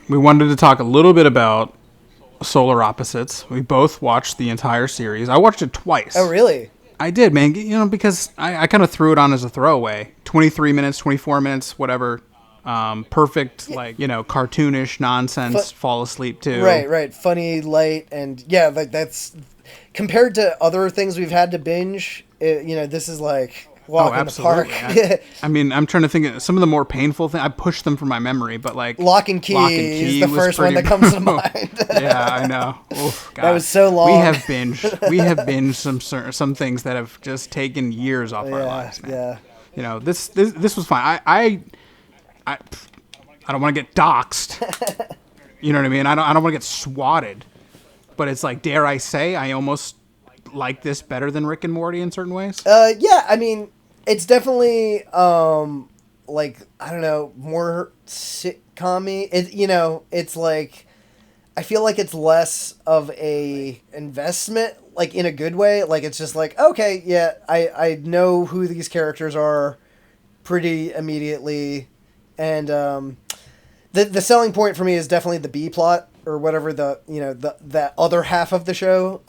we wanted to talk a little bit about Solar Opposites. We both watched the entire series. I watched it twice. Oh, really? I did, man. Because I kind of threw it on as a throwaway. 23 minutes, 24 minutes, whatever. Perfect, cartoonish nonsense. Fall asleep to. Right. Funny, light, and yeah, that's compared to other things we've had to binge. This is like walk in the park. I mean, I'm trying to think of some of the more painful things. I pushed them from my memory, but like Lock and Key is the first one that comes to mind. Yeah, I know. Oof, God. That was so long. We have binged some things that have just taken years off our lives, man. Yeah. This was fine. I don't want to get doxxed. You know what I mean? I don't want to get swatted. But it's like, dare I say, I almost like this better than Rick and Morty in certain ways. Yeah, I mean, it's definitely I don't know, more sitcom-y. It's like I feel like it's less of a investment, like in a good way. Like it's just like, okay, yeah, I know who these characters are pretty immediately, and the selling point for me is definitely the B plot or whatever that other half of the show.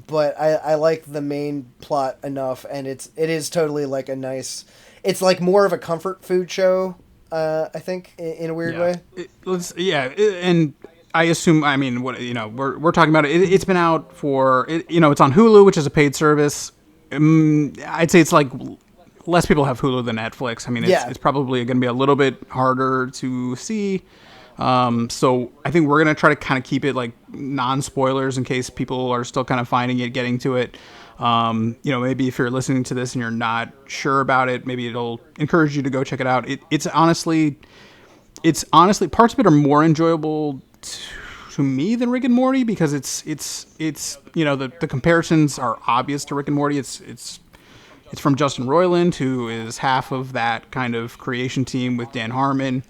But I like the main plot enough, and it is totally like a nice. It's like more of a comfort food show, I think, in a weird way. And I assume, I mean, we're talking about it. It's been out for, it's on Hulu, which is a paid service. I'd say it's like less people have Hulu than Netflix. I mean, it's probably going to be a little bit harder to see. So I think we're going to try to kind of keep it like non-spoilers in case people are still kind of finding it, getting to it. Maybe if you're listening to this and you're not sure about it, maybe it'll encourage you to go check it out. It's honestly parts of it are more enjoyable to me than Rick and Morty because it's the comparisons are obvious to Rick and Morty. It's from Justin Roiland, who is half of that kind of creation team with Dan Harmon.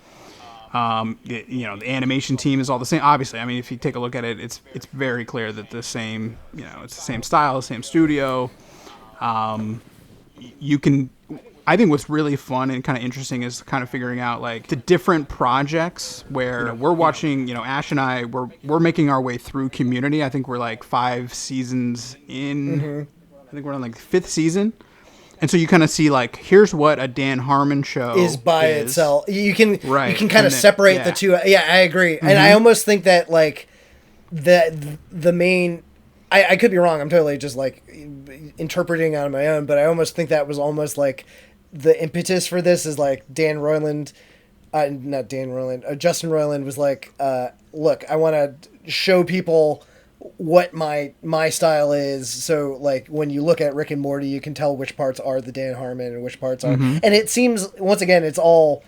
The animation team is all the same. Obviously, I mean, if you take a look at it, it's very clear that the same, it's the same style, the same studio. I think what's really fun and kind of interesting is kind of figuring out like the different projects where we're watching, Ash and I, we're making our way through Community. I think we're like 5 seasons in. Mm-hmm. I think we're on like the 5th season. And so you kind of see like, here's what a Dan Harmon show is by itself. You can kind of separate the two. Yeah, I agree. Mm-hmm. And I almost think that like the main, I could be wrong. I'm totally just like interpreting on my own, but I almost think that was almost like the impetus for this is like Justin Roiland was like, look, I want to show people what my style is, so like when you look at Rick and Morty you can tell which parts are the Dan Harmon and which parts are and it seems once again it's all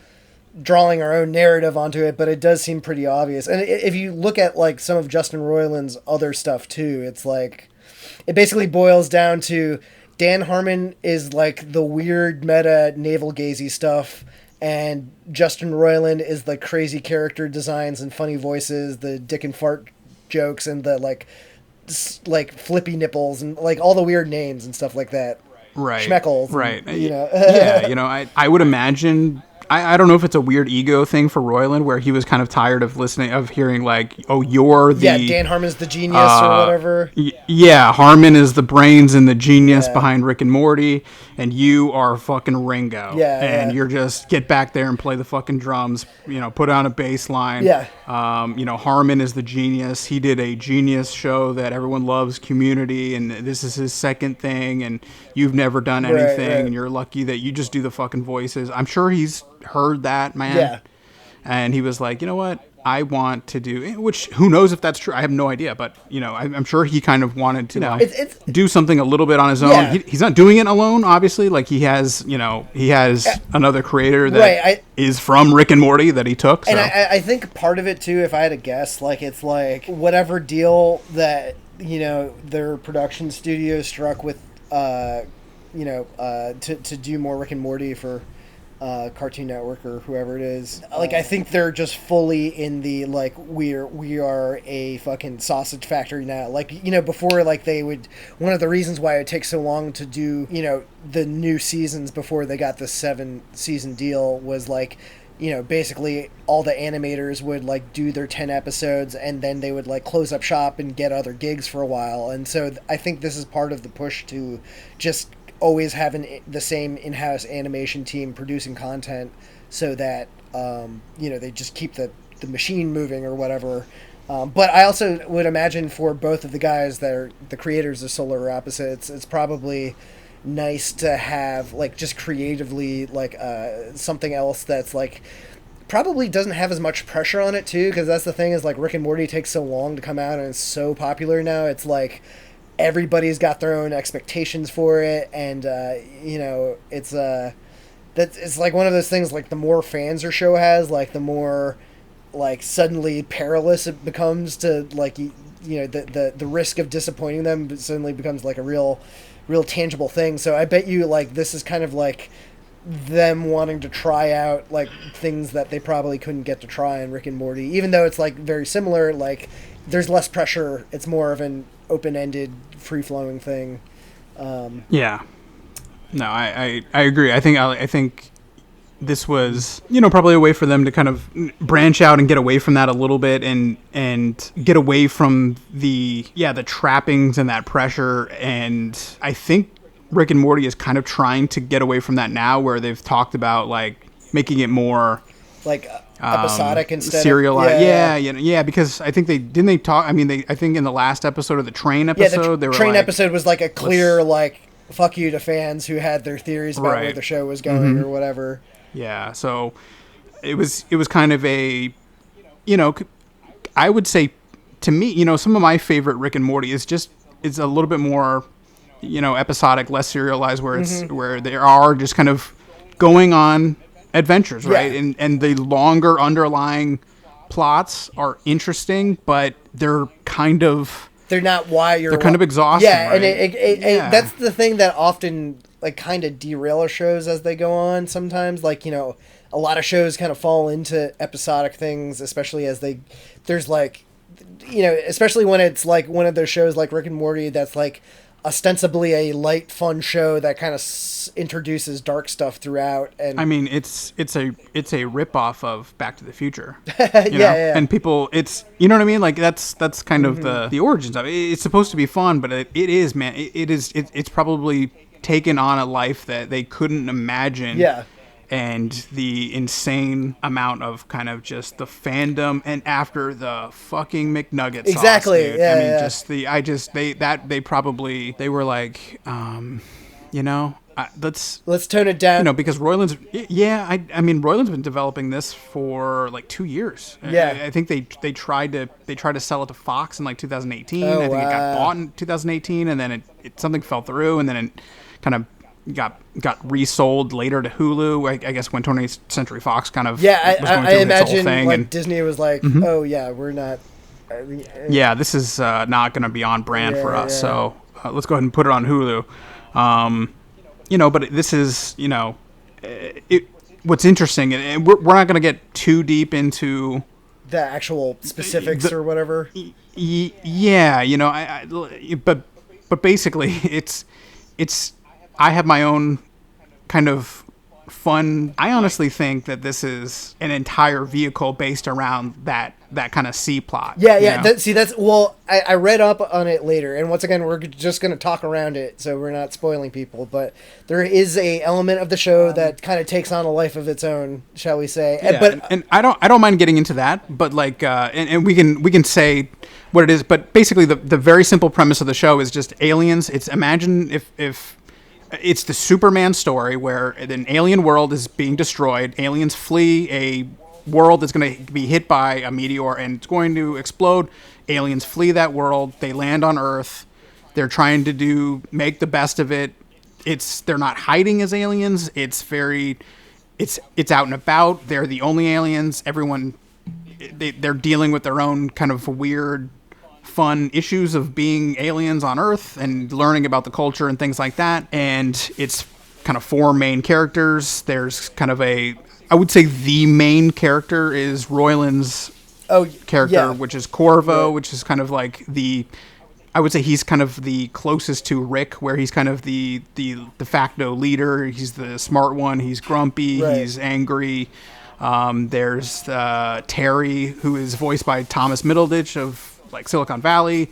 drawing our own narrative onto it, but it does seem pretty obvious. And if you look at like some of Justin Roiland's other stuff too, it's like it basically boils down to Dan Harmon is like the weird meta navel-gazy stuff, and Justin Roiland is the crazy character designs and funny voices, the dick and fart jokes, and the like flippy nipples and like all the weird names and stuff like that. Right. Schmeckles. Right. Yeah. I would imagine. I don't know if it's a weird ego thing for Roiland where he was kind of tired of hearing like, oh, you're the... Dan Harmon's the genius or whatever. Harmon is the brains and the genius behind Rick and Morty, and you are fucking Ringo. You're just, get back there and play the fucking drums, put on a bass line. Harmon is the genius. He did a genius show that everyone loves, Community, and this is his second thing, and you've never done anything, and you're lucky that you just do the fucking voices. I'm sure he's heard that, man, and he was like, you know what, I want to do, which who knows if that's true, I have no idea, but I'm sure he kind of wanted to do something a little bit on his own. He's not doing it alone, obviously, like he has another creator that is from Rick and Morty that he took, so. And I think part of it too, if I had to guess, like it's like whatever deal that their production studio struck with to do more Rick and Morty for Cartoon Network or whoever it is. Like I think they're just fully in the like we are a fucking sausage factory now. Like before, like they would, one of the reasons why it takes so long to do the new seasons before they got the 7-season deal was like basically all the animators would like do their 10 episodes and then they would like close up shop and get other gigs for a while. And so I think this is part of the push to just always having the same in-house animation team producing content so that, they just keep the machine moving or whatever. But I also would imagine for both of the guys that are the creators of Solar Opposites, it's probably nice to have like just creatively like something else that's like probably doesn't have as much pressure on it too, because that's the thing is like Rick and Morty takes so long to come out and it's so popular now. It's like everybody's got their own expectations for it, and it's it's like one of those things like the more fans your show has, like the more like suddenly perilous it becomes to like the risk of disappointing them suddenly becomes like a real tangible thing. So I bet you like this is kind of like them wanting to try out like things that they probably couldn't get to try in Rick and Morty, even though it's like very similar. Like there's less pressure, it's more of an open-ended free-flowing thing. Yeah, no, I agree. I think this was, probably a way for them to kind of branch out and get away from that a little bit and get away from the trappings and that pressure. And I think Rick and Morty is kind of trying to get away from that now, where they've talked about like making it more like episodic instead serialized. Yeah, because I think they talk. I mean, I think in the last episode of the train episode, the train episode was like a clear like fuck you to fans who had their theories about where the show was going or whatever. Yeah, so it was kind of a, I would say, to me, some of my favorite Rick and Morty is a little bit more, episodic, less serialized, where it's where they are just kind of going on adventures, right? And the longer underlying plots are interesting, but they're kind of not why you're. They're kind of exhausting. Yeah, right? And that's the thing that often like kind of derail shows as they go on. Sometimes, like a lot of shows kind of fall into episodic things, especially as there's like, especially when it's like one of those shows like Rick and Morty that's like ostensibly a light, fun show that kind of introduces dark stuff throughout. And I mean, it's a ripoff of Back to the Future. Yeah. And people, it's, you know what I mean? Like that's kind of the origins of it. It's supposed to be fun, but it is, man. It's probably taken on a life that they couldn't imagine. Yeah. And the insane amount of kind of just the fandom, and after the fucking McNugget sauce, exactly. Dude. Yeah, they were like, let's tone it down. Because Roiland's, Roiland's been developing this for like 2 years. Yeah, I think they tried to sell it to Fox in like 2018. Oh, I think it got bought in 2018, and then it something fell through, and then it kind of got resold later to Hulu. I guess when 20th Century Fox kind of was going through I imagine its whole thing, like and Disney was like, oh yeah, we're not. This is not going to be on brand for us. Yeah. So let's go ahead and put it on Hulu. But this is what's interesting, and we're not going to get too deep into the actual specifics or whatever. But basically it's. I have my own kind of fun. I honestly think that this is an entire vehicle based around that kind of C plot. Yeah. I read up on it later, and once again, we're just going to talk around it, so we're not spoiling people. But there is a element of the show that kind of takes on a life of its own, shall we say? And I don't mind getting into that, but like, and we can say what it is. But basically, the very simple premise of the show is just aliens. It's imagine if it's the Superman story where an alien world is being destroyed. Aliens flee a world that's going to be hit by a meteor and it's going to explode. Aliens flee that world. They land on Earth. They're trying to make the best of it. They're not hiding as aliens. It's out and about. They're the only aliens. Everyone, they're dealing with their own kind of weird, fun issues of being aliens on Earth and learning about the culture and things like that. And it's kind of four main characters. There's kind of I would say the main character is Roiland's character, which is Corvo, which is kind of like I would say he's kind of the closest to Rick, where he's kind of the de facto leader. He's the smart one. He's grumpy. Right. He's angry. There's Terry, who is voiced by Thomas Middleditch of like Silicon Valley,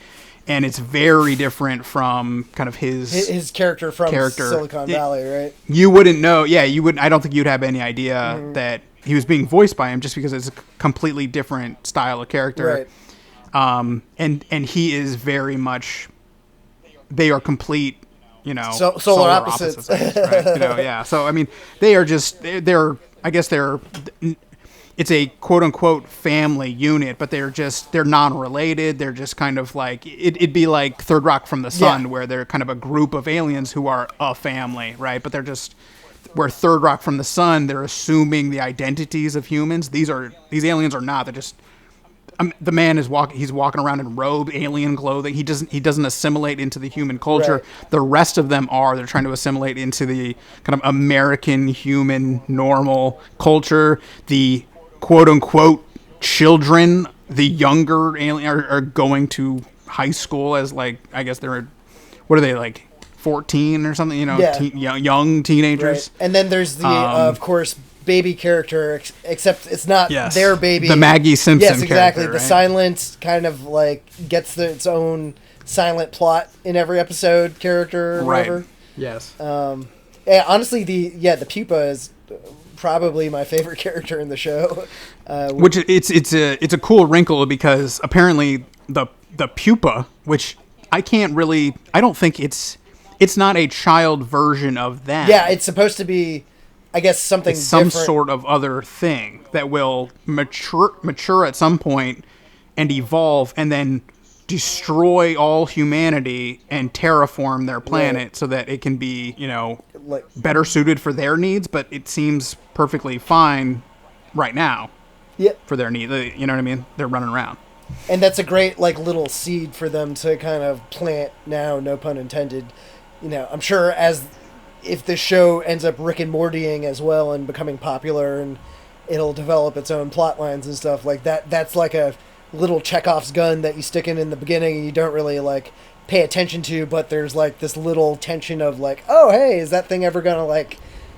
and it's very different from kind of his character from Silicon Valley, right? You wouldn't know. Yeah, you wouldn't. I don't think you'd have any idea that he was being voiced by him, just because it's a completely different style of character. Right. And he is very much. They are complete. Solar opposites. Right? Yeah. So I mean, they are just they're. I guess it's a quote unquote family unit, but they're non-related. They're just kind of like, it'd be like Third Rock from the Sun, where they're kind of a group of aliens who are a family, right? But they're just, where Third Rock from the Sun, they're assuming the identities of humans. These aliens are not. They're just, the man he's walking around in robe, alien clothing. He doesn't assimilate into the human culture. Right. The rest of them they're trying to assimilate into the kind of American human normal culture. The quote unquote children, the younger alien are going to high school as like, I guess they're, what are they, like 14 or something, young teenagers. Right. And then there's the, of course, baby character, except it's not their baby. The Maggie Simpson character. Yes, exactly. Right? The silent kind of like gets its own silent plot in every episode character or whatever. Yes. Honestly, the pupa is probably my favorite character in the show. Which it's a cool wrinkle, because apparently the pupa, which I don't think it's not a child version of them. Yeah, it's supposed to be, I guess, something some different. Sort of other thing that will mature at some point and evolve, and then destroy all humanity and terraform their planet so that it can be, better suited for their needs. But it seems perfectly fine right now for their needs. You know what I mean? They're running around. And that's a great little seed for them to kind of plant now, no pun intended. I'm sure if the show ends up Rick and Mortying as well and becoming popular, and it'll develop its own plot lines and stuff like that. That's like a little Chekhov's gun that you stick in the beginning and you don't really pay attention to, but there's this little tension of oh, hey, is that thing ever gonna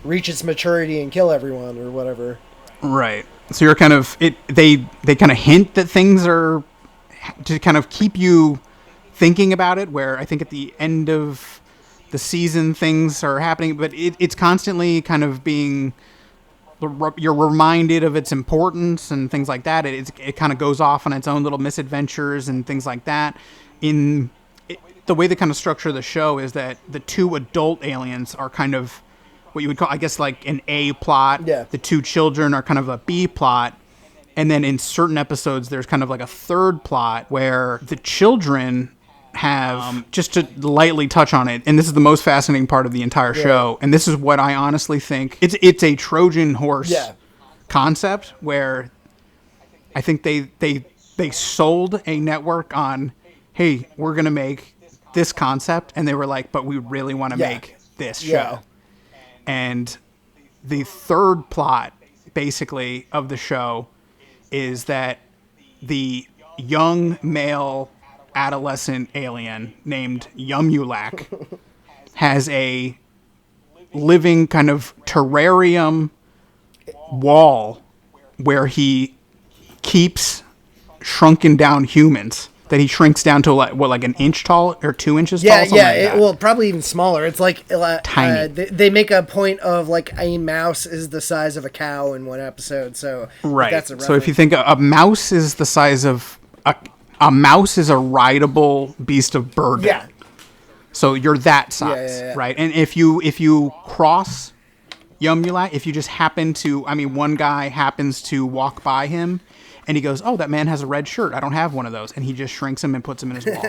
reach its maturity and kill everyone or whatever? Right. So you're kind of they kind of hint that things are to kind of keep you thinking about it, where I think at the end of the season things are happening, but it's constantly kind of being, you're reminded of its importance and things like that. It kind of goes off on its own little misadventures and things like that. The way they kind of structure the show is that the two adult aliens are kind of what you would call, I guess, like an A plot. Yeah. The two children are kind of a B plot. And then in certain episodes, there's kind of like a third plot where the children have, just to lightly touch on it, and this is the most fascinating part of the entire show, and this is what I honestly think, it's a Trojan horse concept, where I think they sold a network on, hey, we're going to make this concept, and they were like, but we really want to make this show. And the third plot, basically, of the show is that the young male adolescent alien named Yumulak has a living kind of terrarium wall where he keeps shrunken down humans that he shrinks down to like an inch tall or 2 inches tall. Well, probably even smaller. It's tiny. They make a point of a mouse is the size of a cow in one episode. So right. So if you think a mouse is the size of a mouse is a rideable beast of burden. Yeah. So you're that size, right? And if you cross Yumulak, if you just happen to, one guy happens to walk by him, and he goes, "Oh, that man has a red shirt. I don't have one of those," and he just shrinks him and puts him in his wall.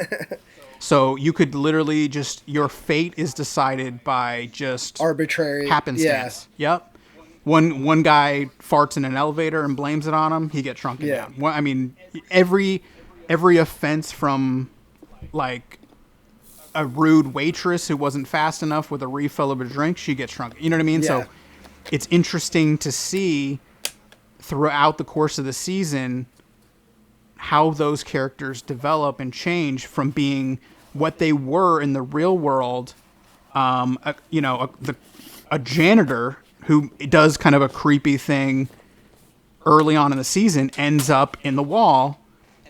So you could literally your fate is decided by just arbitrary happenstance. Yeah. Yep. One guy farts in an elevator and blames it on him. He gets shrunken down. Every offense from a rude waitress who wasn't fast enough with a refill of a drink, she gets shrunk. You know what I mean? Yeah. So it's interesting to see throughout the course of the season how those characters develop and change from being what they were in the real world, a janitor who does kind of a creepy thing early on in the season ends up in the wall,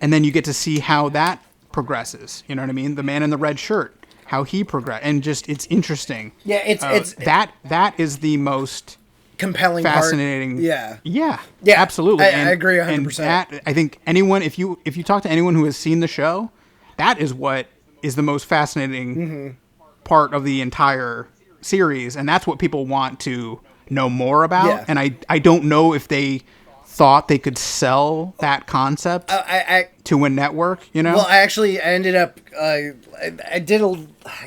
and then you get to see how that progresses. You know what I mean? The man in the red shirt, how he progressed, and just it's interesting. Yeah, it's that is the most compelling, fascinating. Part. Yeah, yeah, absolutely. I agree 100%. And I think anyone, if you talk to anyone who has seen the show, that is what is the most fascinating part of the entire series, and that's what people want to know more about. Yeah. And I don't know if they thought they could sell that concept to a network, you know? Well, I ended up, I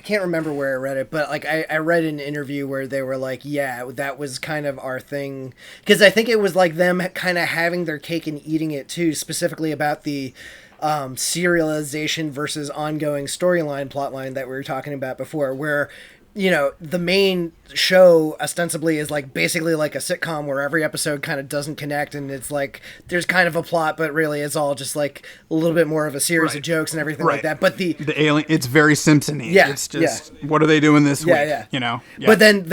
can't remember where I read it, but like I read an interview where they were like, yeah, that was kind of our thing. Because I think it was like them kind of having their cake and eating it too, specifically about the serialization versus ongoing storyline plotline that we were talking about before, where you know, the main show ostensibly is like basically like a sitcom where every episode kind of doesn't connect, and it's like there's kind of a plot, but really it's all just like a little bit more of a series of jokes and everything like that. But the alien, it's very Simpson-y. Yeah, it's just what are they doing this week? Yeah. You know. Yeah. But then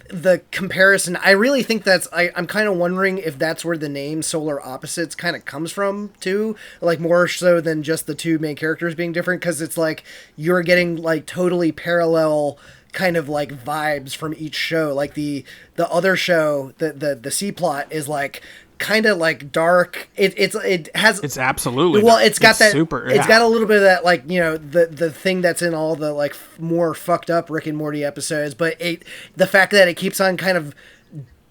the comparison, I really think that's I'm kind of wondering if that's where the name Solar Opposites kind of comes from too, like more so than just the two main characters being different, because it's like you're getting like totally parallel kind of like vibes from each show. Like the other show, the C plot is like kind of like dark. It's absolutely well, it's got that super. It's got a little bit of that, like, you know, the thing that's in all the like more fucked up Rick and Morty episodes, but the fact that it keeps on kind of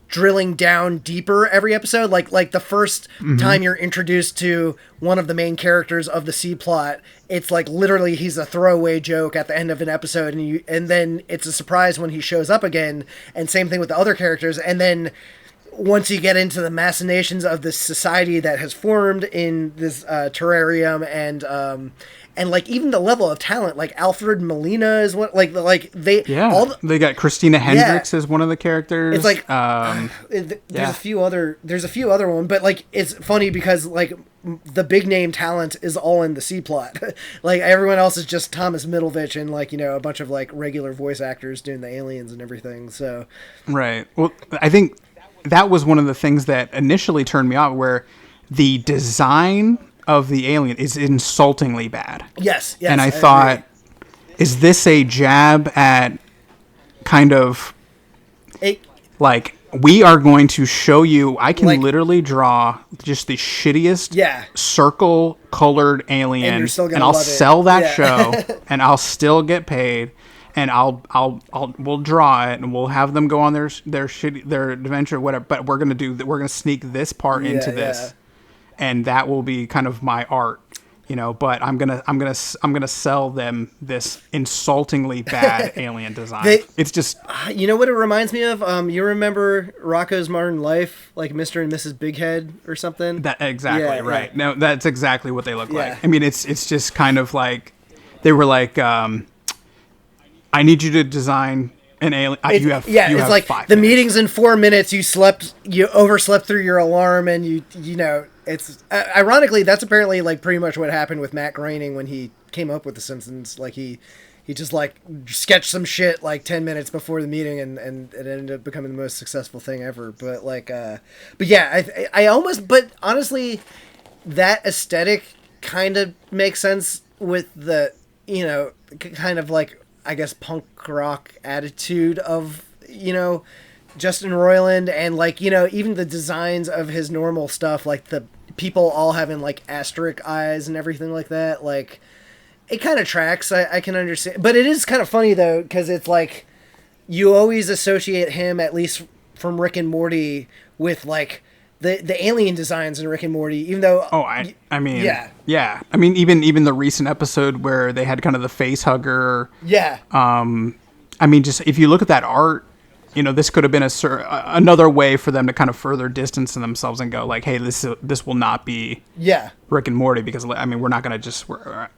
drilling down deeper every episode, like the first time you're introduced to one of the main characters of the C plot, it's like literally he's a throwaway joke at the end of an episode, and then it's a surprise when he shows up again, and same thing with the other characters. And then once you get into the machinations of this society that has formed in this terrarium, and like even the level of talent, like Alfred Molina is one, like they they got Christina Hendricks as one of the characters. It's like there's a few other ones, but like it's funny because like the big name talent is all in the C plot. Like everyone else is just Thomas Middleditch and like, you know, a bunch of like regular voice actors doing the aliens and everything. So right. Well, I think that was one of the things that initially turned me off, where the design of the alien is insultingly bad. Yes. And I thought, is this a jab at kind of like, we are going to show you, I can literally draw just the shittiest circle colored alien, and I'll sell that show and I'll still get paid. And we'll draw it, and we'll have them go on their adventure, whatever. But we're gonna sneak this part into this, and that will be kind of my art, you know. But I'm gonna sell them this insultingly bad alien design. It's just, you know what it reminds me of? You remember Rocko's Modern Life, like Mr. and Mrs. Bighead or something? That exactly right. Yeah. No, that's exactly what they look like. I mean, it's just kind of like they were like. I need you to design an alien. You have like 5 the minutes. Meeting's in 4 minutes. You overslept through your alarm, and you know it's ironically that's apparently like pretty much what happened with Matt Groening when he came up with The Simpsons. Like he just like sketched some shit like 10 minutes before the meeting, and it ended up becoming the most successful thing ever. But like, but yeah, I almost, but honestly, that aesthetic kind of makes sense with the, you know, kind of like, I guess, punk rock attitude of, you know, Justin Roiland, and like, you know, even the designs of his normal stuff, like the people all having like asterisk eyes and everything like that. Like, it kind of tracks. I can understand, but it is kind of funny though, because it's like you always associate him, at least from Rick and Morty, with like the alien designs in Rick and Morty, even though I mean I mean even the recent episode where they had kind of the face hugger. I mean, just if you look at that art, you know, this could have been another way for them to kind of further distance themselves and go like, hey, this will not be Rick and Morty, because I mean, we're not gonna just,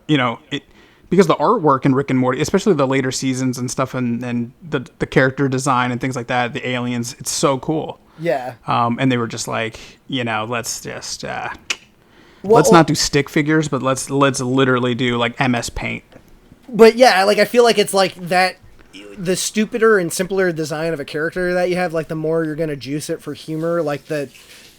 you know, it, because the artwork in Rick and Morty, especially the later seasons and stuff, and the character design and things like that, the aliens, it's so cool. And they were just like, you know, let's just let's not do stick figures, but let's literally do like MS Paint. But yeah, like I feel like it's like that, the stupider and simpler design of a character that you have, like the more you're gonna juice it for humor. Like the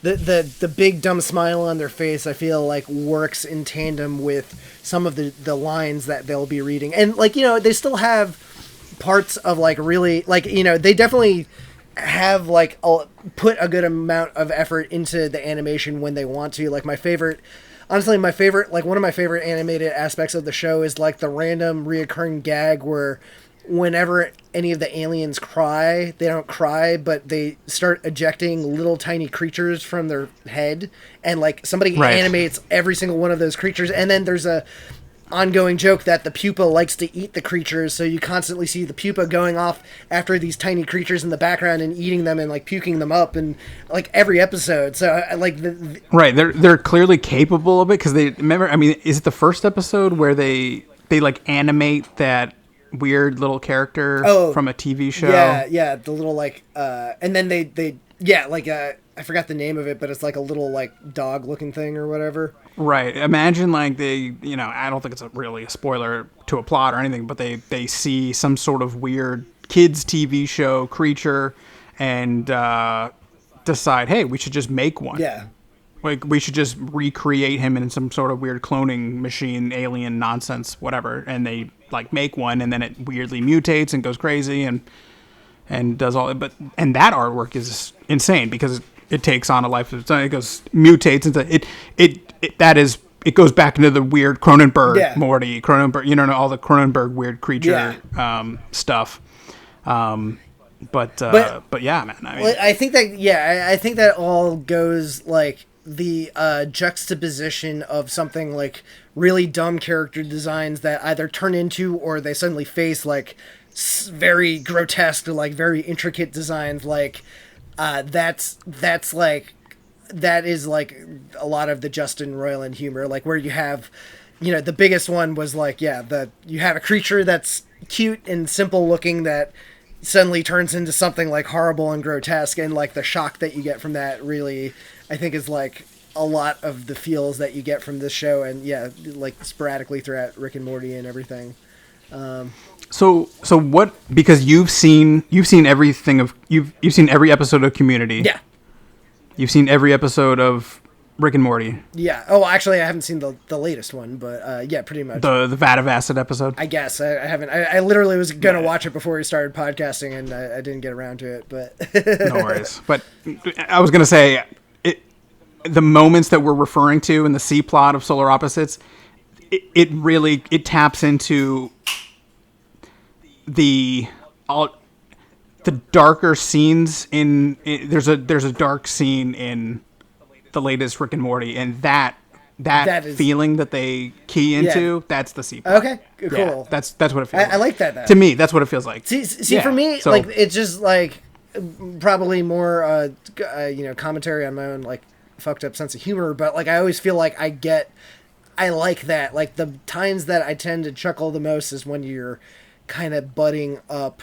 the big dumb smile on their face, I feel like works in tandem with some of the lines that they'll be reading. And like, they still have parts of like really like, they definitely have like put a good amount of effort into the animation when they want to. Like honestly, my favorite, like one of my favorite animated aspects of the show is like the random reoccurring gag where whenever any of the aliens cry, they don't cry, but they start ejecting little tiny creatures from their head, and like somebody animates every single one of those creatures, and then there's a ongoing joke that the pupa likes to eat the creatures, so you constantly see the pupa going off after these tiny creatures in the background and eating them and like puking them up, and like every episode. So I like right, they're clearly capable of it, because they remember. I mean, is it the first episode where they like animate that weird little character from a TV show? Yeah, the little like and then they like I forgot the name of it, but it's like a little like dog looking thing or whatever. Right. Imagine like they, I don't think it's really a spoiler to a plot or anything, but they see some sort of weird kids TV show creature and decide, hey, we should just make one. Yeah. Like, we should just recreate him in some sort of weird cloning machine, alien nonsense, whatever. And they like make one, and then it weirdly mutates and goes crazy and does all. And that artwork is insane because it takes on a life of its own. It mutates into it goes back into the weird Cronenberg, Morty, Cronenberg, all the Cronenberg weird creature stuff. But yeah, man. I mean, well, I think that all goes like the juxtaposition of something like really dumb character designs that either turn into or they suddenly face like very grotesque or like very intricate designs. Like that's like that is like a lot of the Justin Roiland humor, like where you have, the biggest one was like, you have a creature that's cute and simple looking that suddenly turns into something like horrible and grotesque, and like the shock that you get from that really, I think, is like a lot of the feels that you get from this show, and like sporadically throughout Rick and Morty and everything. So what? Because you've seen everything of you've seen every episode of Community. Yeah. You've seen every episode of Rick and Morty. Yeah. Oh, actually, I haven't seen the latest one, but yeah, pretty much. The Vat of Acid episode? I guess. I haven't. I literally was going to watch it before we started podcasting, and I didn't get around to it, but... No worries. But I was going to say, the moments that we're referring to in the C-plot of Solar Opposites, it really taps into the darker scenes there's a dark scene in the latest Rick and Morty, and that feeling that they key into, that's the sequel. Okay, cool. Yeah, that's what it feels like. I like that. To me, that's what it feels like. See, for me, like, it's just like probably more commentary on my own like fucked up sense of humor, but like I always feel like I like that. Like the times that I tend to chuckle the most is when you're kind of butting up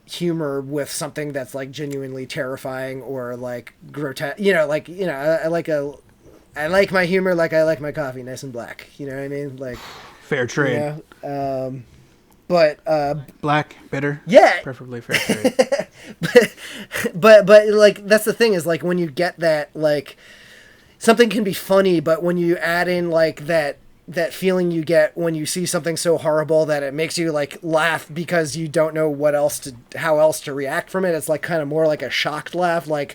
humor with something that's like genuinely terrifying or like grotesque. I like my humor like I like my coffee, nice and black. You know what I mean? Like fair trade. But black, bitter. Yeah, preferably fair trade. but like that's the thing is like when you get that like something can be funny, but when you add in like that feeling you get when you see something so horrible that it makes you like laugh because you don't know how else to react from it. It's like kind of more like a shocked laugh, like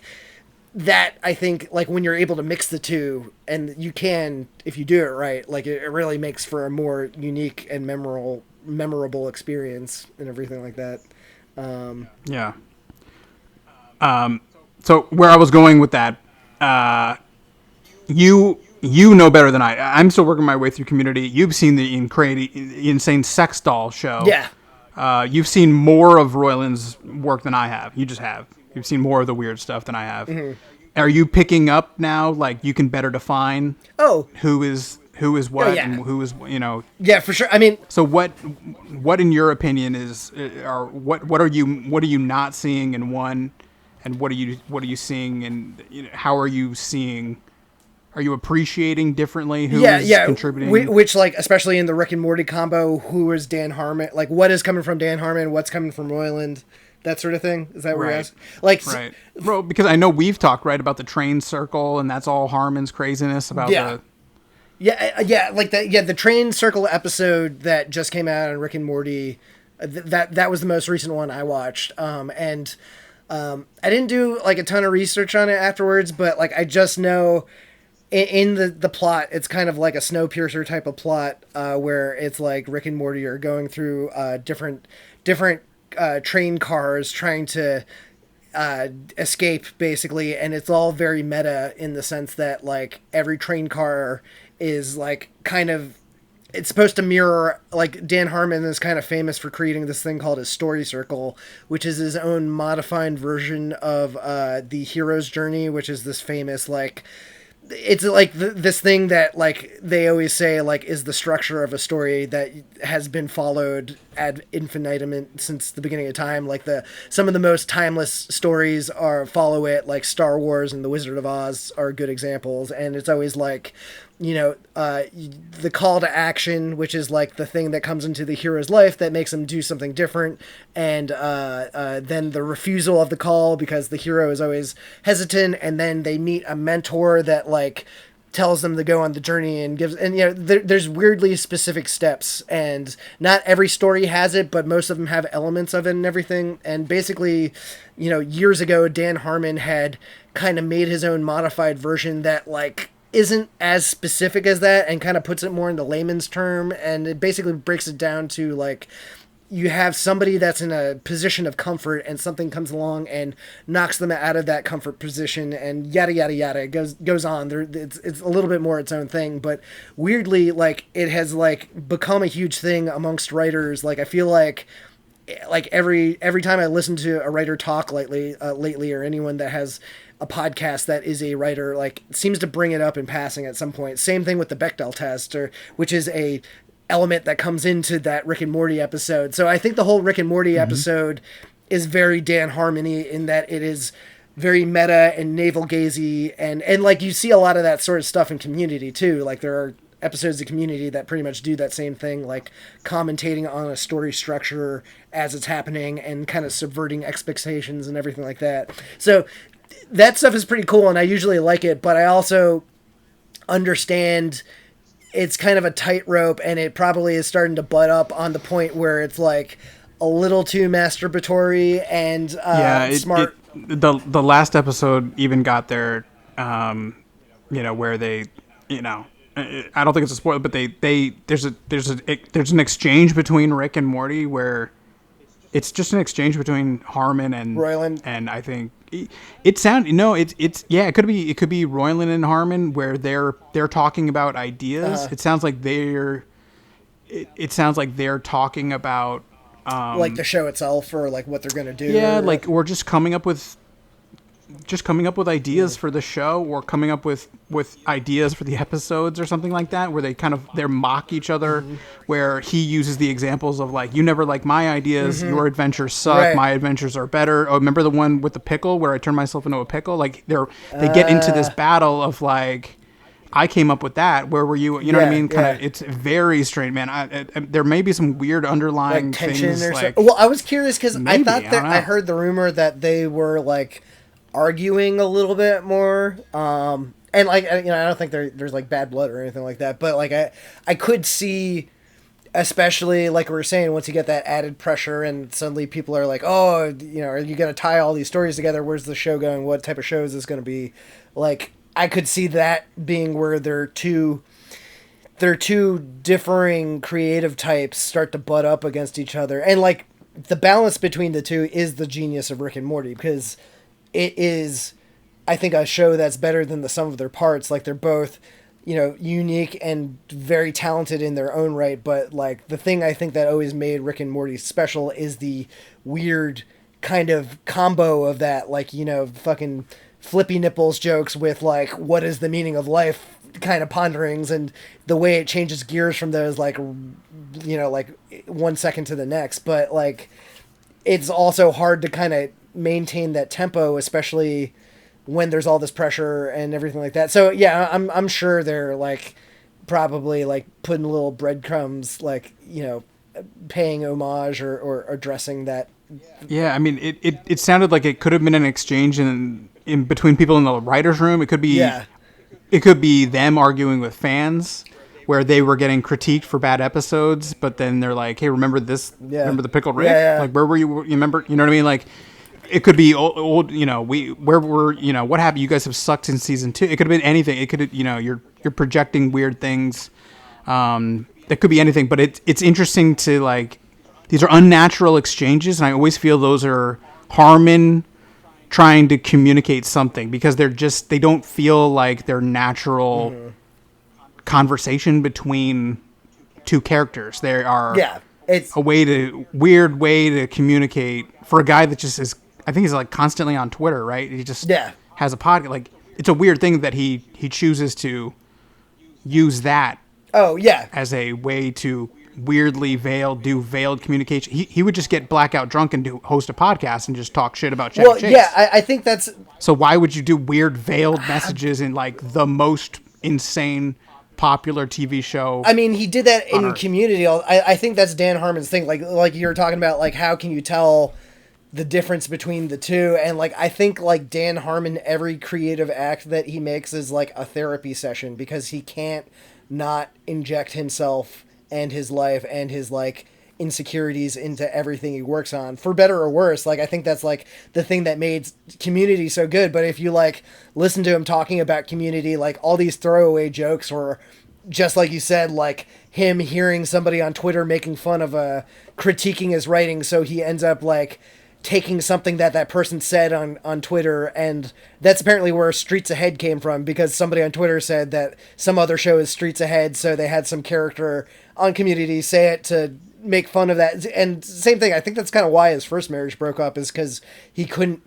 that. I think like when you're able to mix the two, and you can, if you do it right, like it really makes for a more unique and memorable experience and everything like that. Yeah. So where I was going with that, you know better than I. I'm still working my way through Community. You've seen the insane sex doll show. Yeah. You've seen more of Roiland's work than I have. You just have. You've seen more of the weird stuff than I have. Mm-hmm. Are you picking up now? Like you can better define who is what and who is Yeah, for sure. I mean, so what in your opinion is what are you not seeing in one, and what are you seeing, and how are you seeing? Are you appreciating differently who is contributing? Which, like, especially in the Rick and Morty combo, who is Dan Harmon? Like, what is coming from Dan Harmon? What's coming from Roiland? that sort of thing. Is that what you're asking? Like, right. Bro, because I know we've talked, right, about the train circle, and that's all Harmon's craziness about the... Yeah, like the train circle episode that just came out on Rick and Morty, that was the most recent one I watched. And I didn't do like a ton of research on it afterwards, but like I just know in the plot, it's kind of like a Snowpiercer type of plot, where it's like Rick and Morty are going through different train cars trying to escape, basically, and it's all very meta in the sense that like every train car is like kind of, it's supposed to mirror, like Dan Harmon is kind of famous for creating this thing called his story circle, which is his own modified version of the hero's journey, which is this famous like, it's like this thing that like they always say like is the structure of a story that has been followed ad infinitum since the beginning of time. Like some of the most timeless stories follow it, like Star Wars and The Wizard of Oz are good examples. And it's always like, the call to action, which is like the thing that comes into the hero's life that makes him do something different, and then the refusal of the call because the hero is always hesitant, and then they meet a mentor that like tells them to go on the journey and gives, and there's weirdly specific steps, and not every story has it, but most of them have elements of it and everything. And basically, years ago, Dan Harmon had kind of made his own modified version that like isn't as specific as that and kind of puts it more into layman's term, and it basically breaks it down to like you have somebody that's in a position of comfort and something comes along and knocks them out of that comfort position, and yada yada yada. It goes on. It's a little bit more its own thing, but weirdly like it has like become a huge thing amongst writers. Like I feel like every time I listen to a writer talk lately, or anyone that has a podcast that is a writer, like seems to bring it up in passing at some point. Same thing with the Bechdel test, which is a element that comes into that Rick and Morty episode. So I think the whole Rick and Morty episode is very Dan Harmony in that it is very meta and navel-gazy, and like you see a lot of that sort of stuff in Community too. Like there are episodes of Community that pretty much do that same thing, like commentating on a story structure as it's happening and kind of subverting expectations and everything like that. So that stuff is pretty cool, and I usually like it, but I also understand it's kind of a tightrope, and it probably is starting to butt up on the point where it's like a little too masturbatory and smart. The last episode even got there, where they, I don't think it's a spoiler, but there's an exchange between Rick and Morty where it's just an exchange between Harmon and Roiland, and I think it could be Roiland and Harmon where they're talking about ideas. It sounds like they're talking about like the show itself or like what they're gonna do. Yeah, like or just coming up with ideas for the show, or coming up with ideas for the episodes or something like that, where they mock each other, where he uses the examples of like, you never like my ideas, your adventures suck, my adventures are better. Oh, remember the one with the pickle where I turned myself into a pickle? Like they get into this battle of like, I came up with that. Where were you? You know what I mean? Kind of. It's very strange, man. There may be some weird underlying like tension things. Or something. Well, I was curious because I thought that I heard the rumor that they were like arguing a little bit more, and like I don't think there's like bad blood or anything like that, but like I could see, especially like we were saying, once you get that added pressure and suddenly people are like, oh, are you gonna tie all these stories together? Where's the show going? What type of show is this gonna be? Like I could see that being where they're two differing creative types start to butt up against each other, and like the balance between the two is the genius of Rick and Morty, because it is, I think, a show that's better than the sum of their parts. Like they're both, unique and very talented in their own right. But like the thing I think that always made Rick and Morty special is the weird kind of combo of that, like, fucking flippy nipples jokes with like, what is the meaning of life kind of ponderings, and the way it changes gears from those, like, like 1 second to the next. But like, it's also hard to kind of maintain that tempo, especially when there's all this pressure and everything like that. So yeah, I'm sure they're like probably like putting little breadcrumbs, like, paying homage or addressing that. Yeah, I mean, it sounded like it could have been an exchange in between people in the writers' room. It could be it could be them arguing with fans, where they were getting critiqued for bad episodes, but then they're like, "Hey, remember this? Yeah. Remember the Pickled Rick? Yeah. Like, where were you? You remember? You know what I mean? Like, it could be old. You know, where were what happened? You guys have sucked in season 2. It could have been anything. It could you're projecting weird things. That could be anything. But it's interesting to like these are unnatural exchanges, and I always feel those are Harmon trying to communicate something because they don't feel like they're natural conversation between two characters. They are it's weird way to communicate for a guy that just is. I think he's like constantly on Twitter, right? He just has a podcast. Like it's a weird thing that he chooses to use that. Oh yeah, as a way to weirdly veiled communication. He would just get blackout drunk and host a podcast and just talk shit about Chevy Chase. Yeah, I think that's... So why would you do weird veiled messages in like the most insane popular TV show? I mean, he did that in Community. I think that's Dan Harmon's thing. Like you were talking about, like how can you tell the difference between the two? And like I think like Dan Harmon, every creative act that he makes is like a therapy session because he can't not inject himself and his life and his like insecurities into everything he works on, for better or worse. Like I think that's like the thing that made Community so good. But if you like listen to him talking about Community, like all these throwaway jokes were just like you said, like him hearing somebody on Twitter making fun of critiquing his writing, so he ends up like taking something that person said on Twitter, and that's apparently where Streets Ahead came from, because somebody on Twitter said that some other show is Streets Ahead, so they had some character on Community say it to make fun of that. And same thing, I think that's kind of why his first marriage broke up, is because he couldn't...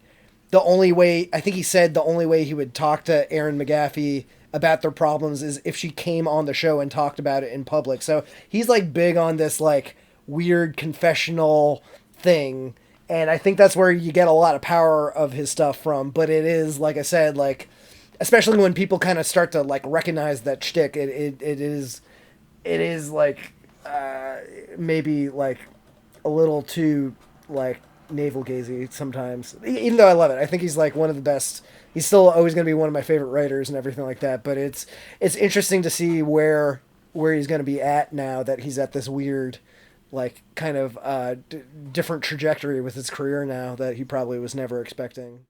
The only way... I think he said the only way he would talk to Erin McGaffey about their problems is if she came on the show and talked about it in public. So he's like big on this like weird confessional thing, and I think that's where you get a lot of power of his stuff from. But it is, like I said, like, especially when people kind of start to like recognize that shtick, it is like maybe like a little too like navel gazing sometimes. Even though I love it, I think he's like one of the best. He's still always going to be one of my favorite writers and everything like that. But it's interesting to see where he's going to be at now that he's at this weird, like kind of different trajectory with his career now that he probably was never expecting.